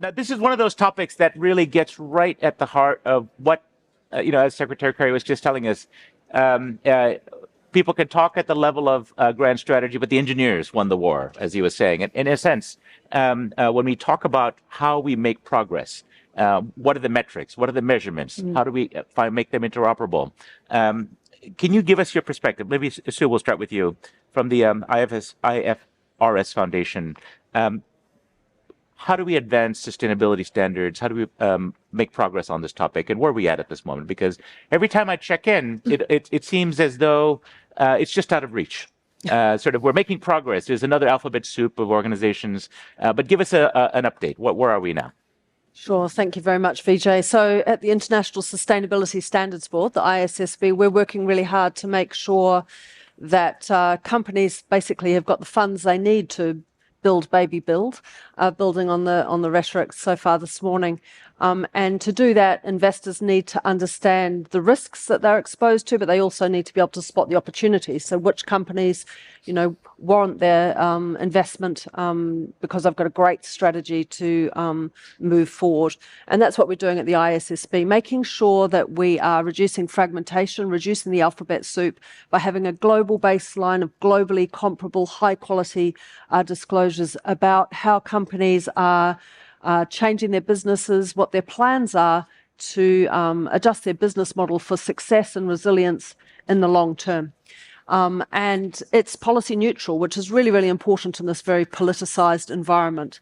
Now, this is one of those topics that really gets right at the heart of what, as Secretary Kerry was just telling us, people can talk at the level of grand strategy, but the engineers won the war, as he was saying. And in a sense, when we talk about how we make progress, what are the metrics? What are the measurements? How do we make them interoperable? Can you give us your perspective? Maybe, Sue, we'll start with you from the IFRS Foundation. How do we advance sustainability standards? How do we make progress on this topic? And where are we at this moment? Because every time I check in, it seems as though it's just out of reach. We're making progress. There's another alphabet soup of organizations. But give us an update. Where are we now? Sure. Thank you very much, Vijay. So at the International Sustainability Standards Board, the ISSB, we're working really hard to make sure that companies basically have got the funds they need to build, building on the rhetoric so far this morning. And to do that, investors need to understand the risks that they're exposed to, but they also need to be able to spot the opportunities. So which companies, warrant their investment because they've got a great strategy to move forward. And that's what we're doing at the ISSB, making sure that we are reducing fragmentation, reducing the alphabet soup by having a global baseline of globally comparable, high-quality disclosures about how companies are changing their businesses, what their plans are to adjust their business model for success and resilience in the long term. And it's policy neutral, which is really, really important in this very politicized environment.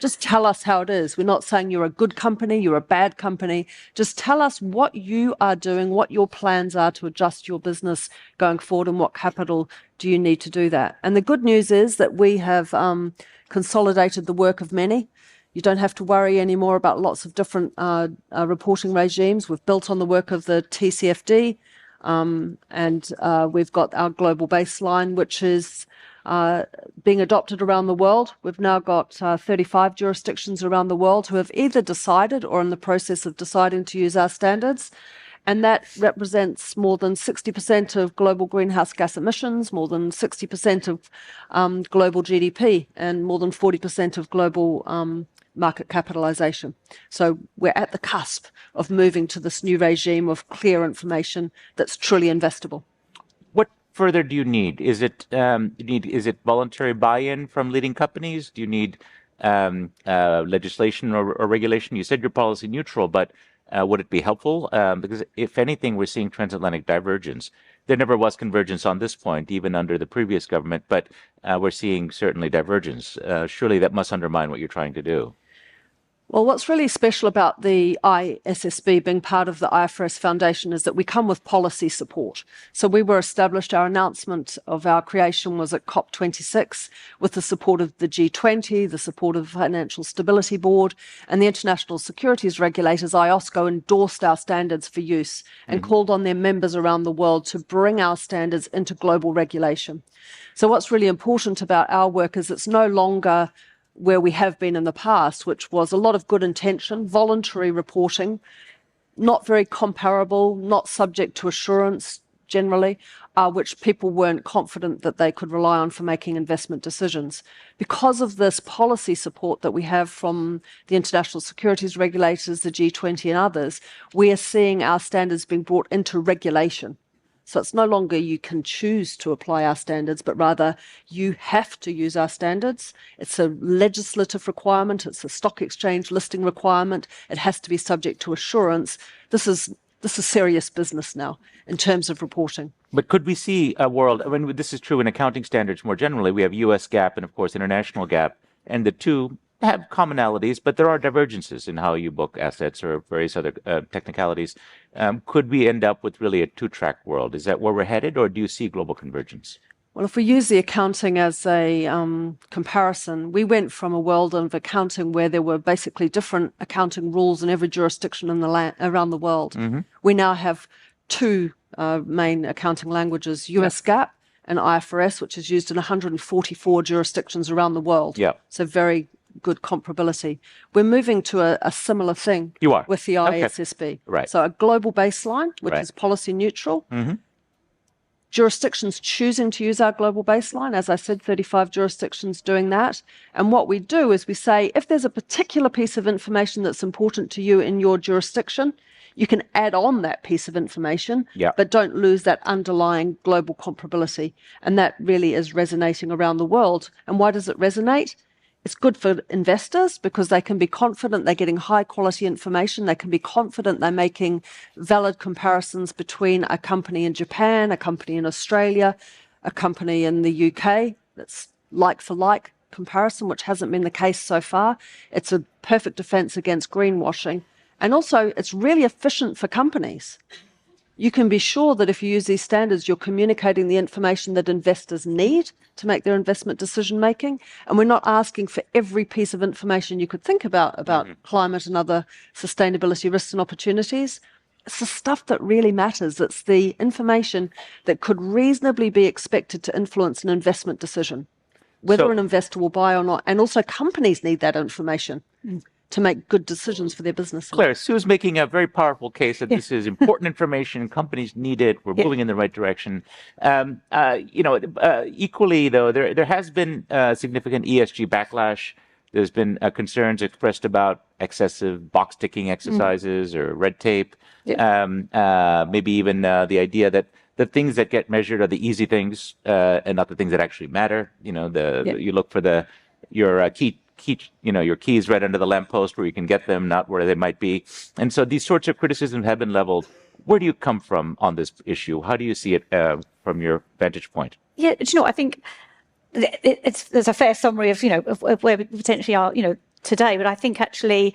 Just tell us how it is. We're not saying you're a good company, you're a bad company. Just tell us what you are doing, what your plans are to adjust your business going forward, and what capital do you need to do that. And the good news is that we have consolidated the work of many. You don't have to worry anymore about lots of different reporting regimes. We've built on the work of the TCFD, and we've got our global baseline, which is being adopted around the world. We've now got 35 jurisdictions around the world who have either decided or in the process of deciding to use our standards. And that represents more than 60% of global greenhouse gas emissions, more than 60% of global GDP, and more than 40% of global market capitalization. So we're at the cusp of moving to this new regime of clear information that's truly investable. What further do you need? Is it voluntary buy-in from leading companies? Do you need legislation or regulation? You said you're policy neutral, but would it be helpful? Because if anything, we're seeing transatlantic divergence. There never was convergence on this point, even under the previous government, but we're seeing certainly divergence. Surely that must undermine what you're trying to do. Well, what's really special about the ISSB being part of the IFRS Foundation is that we come with policy support. So we were established, our announcement of our creation was at COP26 with the support of the G20, the support of the Financial Stability Board, and the international securities regulators, IOSCO, endorsed our standards for use and called on their members around the world to bring our standards into global regulation. So what's really important about our work is it's no longer where we have been in the past, which was a lot of good intention, voluntary reporting, not very comparable, not subject to assurance generally, which people weren't confident that they could rely on for making investment decisions. Because of this policy support that we have from the international securities regulators, the G20 and others, we are seeing our standards being brought into regulation. So it's no longer you can choose to apply our standards, but rather you have to use our standards. It's a legislative requirement. It's a stock exchange listing requirement. It has to be subject to assurance. This is serious business now in terms of reporting. But could we see a world, this is true in accounting standards more generally. We have US GAAP and, of course, international GAAP, and the two have commonalities, but there are divergences in how you book assets or various other technicalities. Could we end up with really a two-track world? Is that where we're headed, or do you see global convergence? Well, if we use the accounting as a comparison, we went from a world of accounting where there were basically different accounting rules in every jurisdiction in around the world. We now have two main accounting languages, US GAAP and IFRS, which is used in 144 jurisdictions around the world. So very good comparability. We're moving to a similar thing with the ISSB. Right. So a global baseline, which is policy neutral, jurisdictions choosing to use our global baseline. As I said, 35 jurisdictions doing that. And what we do is we say, if there's a particular piece of information that's important to you in your jurisdiction, you can add on that piece of information, but don't lose that underlying global comparability. And that really is resonating around the world. And why does it resonate? It's good for investors because they can be confident they're getting high quality information. They can be confident they're making valid comparisons between a company in Japan, a company in Australia, a company in the UK. That's like for like comparison, which hasn't been the case so far. It's a perfect defense against greenwashing. And also, it's really efficient for companies. You can be sure that if you use these standards, you're communicating the information that investors need to make their investment decision making. And we're not asking for every piece of information you could think about climate and other sustainability risks and opportunities. It's the stuff that really matters. It's the information that could reasonably be expected to influence an investment decision, whether an investor will buy or not. And also companies need that information to make good decisions for their business. Claire, Sue's making a very powerful case that this is important information. Companies need it. We're moving in the right direction. Equally, though, there has been significant ESG backlash. There's been concerns expressed about excessive box ticking exercises or red tape. Maybe even the idea that the things that get measured are the easy things and not the things that actually matter. You look for your your keys right under the lamppost where you can get them, not where they might be. And so these sorts of criticisms have been leveled. Where do you come from on this issue? How do you see it from your vantage point? Yeah, I think there's a fair summary of where we potentially are, today. But I think actually,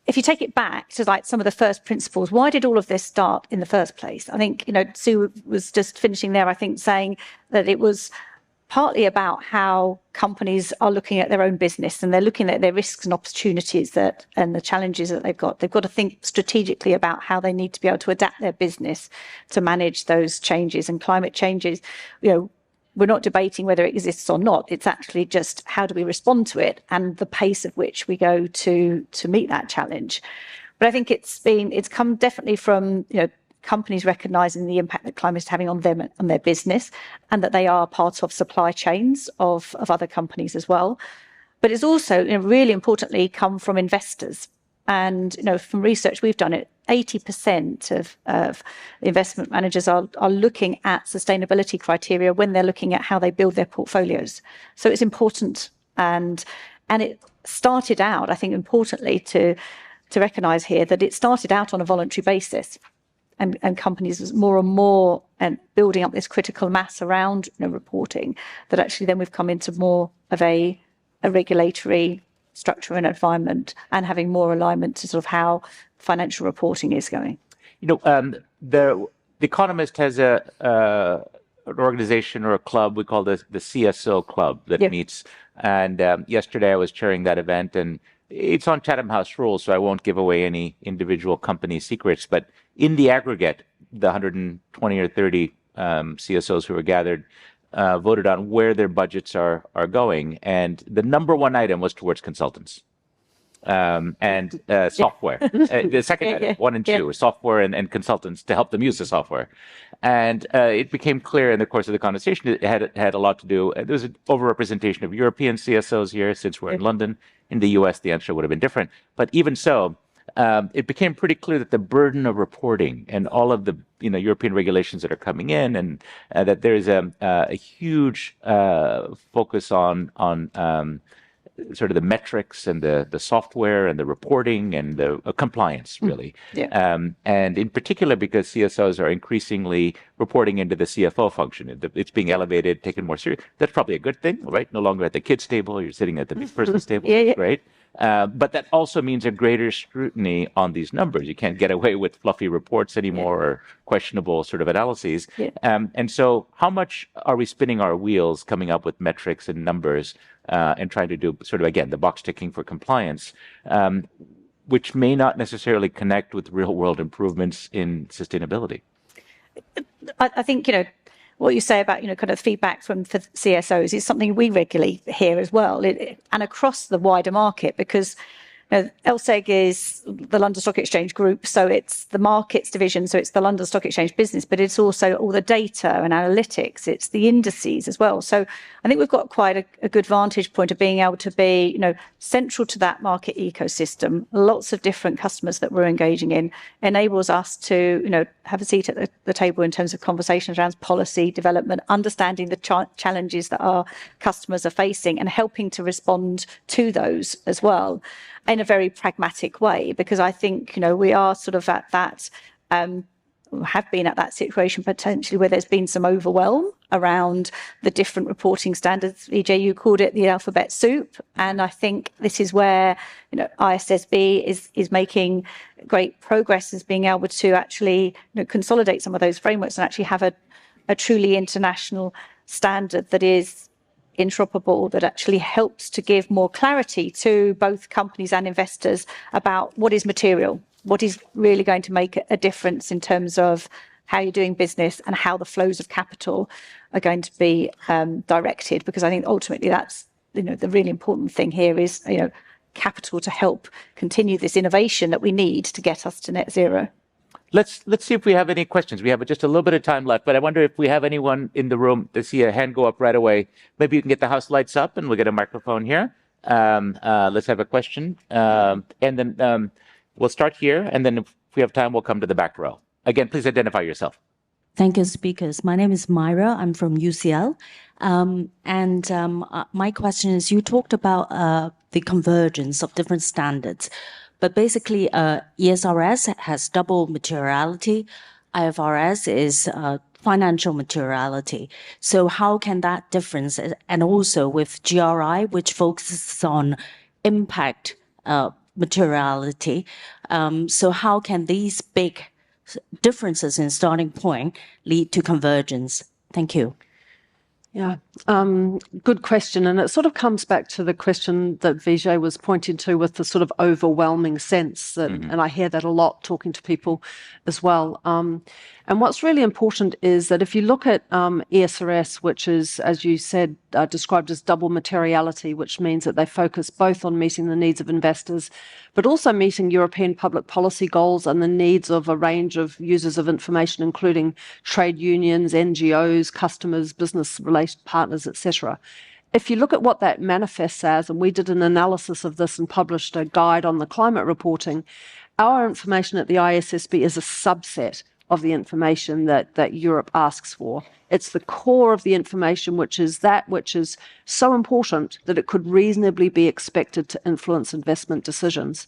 if you take it back to like some of the first principles, why did all of this start in the first place? I think, Sue was just finishing there, I think, saying that it was partly about how companies are looking at their own business and they're looking at their risks and opportunities and the challenges that they've got. They've got to think strategically about how they need to be able to adapt their business to manage those changes. And climate changes, we're not debating whether it exists or not. It's actually just how do we respond to it and the pace at which we go to meet that challenge. But I think it's come definitely from, companies recognising the impact that climate is having on them and their business, and that they are part of supply chains of other companies as well. But it's also, really importantly, come from investors. And, from research we've done, 80% of investment managers are looking at sustainability criteria when they're looking at how they build their portfolios. So it's important. And it started out, I think, importantly, to recognise here that it started out on a voluntary basis. And companies was more and more and building up this critical mass around reporting, that actually then we've come into more of a regulatory structure and environment and having more alignment to sort of how financial reporting is going. The Economist has an organization or a club we call the CSO Club that meets. And yesterday I was chairing that event, and it's on Chatham House rules, so I won't give away any individual company secrets. But in the aggregate, the 120 or 30 CSOs who were gathered voted on where their budgets are going. And the number one item was towards consultants and software. The second item, 1 and 2, software and consultants to help them use the software. And it became clear in the course of the conversation it had a lot to do. There was an overrepresentation of European CSOs here, since we're in London. In the US, the answer would have been different. But even so, it became pretty clear that the burden of reporting and all of the European regulations that are coming in, and that there is a huge focus on sort of the metrics and the software and the reporting and the compliance, really. And in particular, because CSOs are increasingly reporting into the CFO function. It's being elevated, taken more serious. That's probably a good thing, right? No longer at the kids' table, you're sitting at the big person's table, right? But that also means a greater scrutiny on these numbers. You can't get away with fluffy reports anymore or questionable sort of analyses. And so how much are we spinning our wheels coming up with metrics and numbers and trying to do sort of, again, the box ticking for compliance, which may not necessarily connect with real world improvements in sustainability? I think, what you say about, kind of feedback from CSOs is something we regularly hear as well, and across the wider market, because LSEG is the London Stock Exchange Group, so it's the markets division, so it's the London Stock Exchange business, but it's also all the data and analytics, it's the indices as well. So I think we've got quite a good vantage point of being able to be, central to that market ecosystem. Lots of different customers that we're engaging in enables us to, have a seat at the table in terms of conversations around policy development, understanding the challenges that our customers are facing and helping to respond to those as well in a very pragmatic way, because I think, we are sort of at that, have been at that situation potentially where there's been some overwhelm around the different reporting standards. Vijay, you called it the alphabet soup. And I think this is where, ISSB is making great progress, as being able to actually consolidate some of those frameworks and actually have a truly international standard that is interoperable, that actually helps to give more clarity to both companies and investors about what is material, what is really going to make a difference in terms of how you're doing business and how the flows of capital are going to be directed. Because I think ultimately that's, the really important thing here is, capital to help continue this innovation that we need to get us to net zero. Let's see if we have any questions. We have just a little bit of time left, but I wonder if we have anyone in the room. To see a hand go up right away. Maybe you can get the house lights up and we'll get a microphone here. Let's have a question. And then we'll start here. And then if we have time, we'll come to the back row. Again, please identify yourself. Thank you, speakers. My name is Myra. I'm from UCL. My question is, you talked about the convergence of different standards. But basically, ESRS has double materiality. IFRS is financial materiality. So how can that difference, and also with GRI, which focuses on impact materiality, so how can these big differences in starting point lead to convergence? Thank you. Yeah, good question. And it sort of comes back to the question that Vijay was pointing to with the sort of overwhelming sense that, and I hear that a lot talking to people as well. And what's really important is that if you look at ESRS, which is, as you said, described as double materiality, which means that they focus both on meeting the needs of investors, but also meeting European public policy goals and the needs of a range of users of information, including trade unions, NGOs, customers, business-related partners, etc. If you look at what that manifests as, and we did an analysis of this and published a guide on the climate reporting, our information at the ISSB is a subset of the information that Europe asks for. It's the core of the information, which is so important that it could reasonably be expected to influence investment decisions.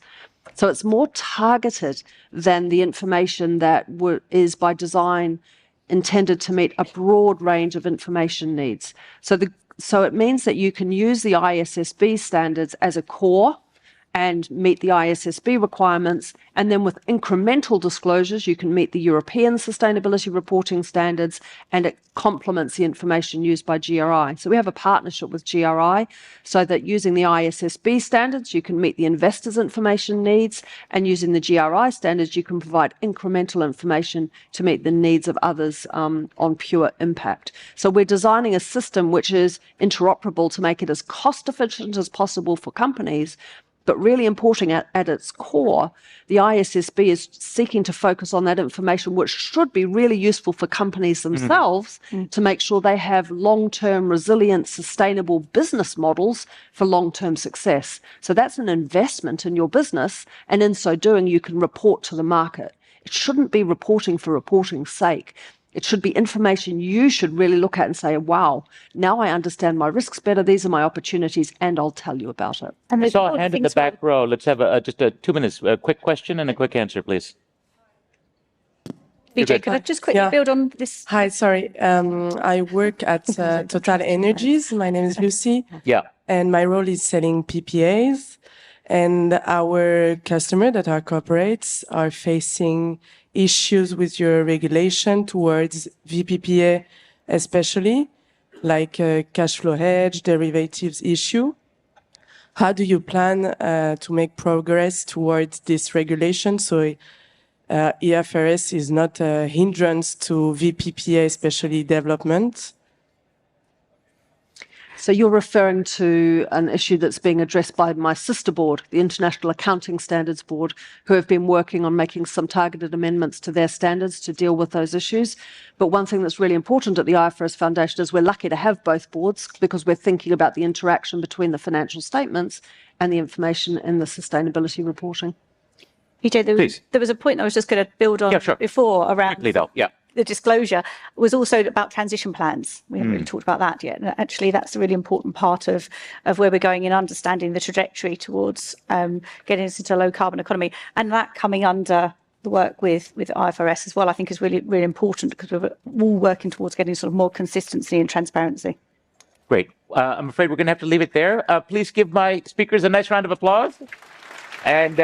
So it's more targeted than the information that is by design intended to meet a broad range of information needs. So it means that you can use the ISSB standards as a core and meet the ISSB requirements, and then with incremental disclosures you can meet the European sustainability reporting standards, and it complements the information used by GRI. So we have a partnership with GRI so that using the ISSB standards you can meet the investors' information needs, and using the GRI standards you can provide incremental information to meet the needs of others on pure impact. So we're designing a system which is interoperable to make it as cost efficient as possible for companies. But really important at its core, the ISSB is seeking to focus on that information, which should be really useful for companies themselves to make sure they have long-term, resilient, sustainable business models for long-term success. So that's an investment in your business, and in so doing, you can report to the market. It shouldn't be reporting for reporting's sake. It should be information you should really look at and say, wow, now I understand my risks better, these are my opportunities, and I'll tell you about it. And I saw a hand in the back row. Let's have just 2 minutes, a quick question and a quick answer, please. Vijay, could I just quickly build on this? Hi, sorry. I work at Total Energies. My name is Lucy. Yeah. And my role is selling PPAs. And our customers that are corporates are facing issues with your regulation towards VPPA, especially like cash flow hedge, derivatives issue. How do you plan to make progress towards this regulation so IFRS is not a hindrance to VPPA, especially development? So you're referring to an issue that's being addressed by my sister board, the International Accounting Standards Board, who have been working on making some targeted amendments to their standards to deal with those issues. But one thing that's really important at the IFRS Foundation is we're lucky to have both boards because we're thinking about the interaction between the financial statements and the information in the sustainability reporting. Vijay, there was a point I was just going to build on before around the disclosure was also about transition plans. We haven't really talked about that yet. And actually, that's a really important part of where we're going in understanding the trajectory towards getting us into a low carbon economy. And that coming under the work with IFRS as well, I think is really, really important because we're all working towards getting sort of more consistency and transparency. Great. I'm afraid we're going to have to leave it there. Please give my speakers a nice round of applause. And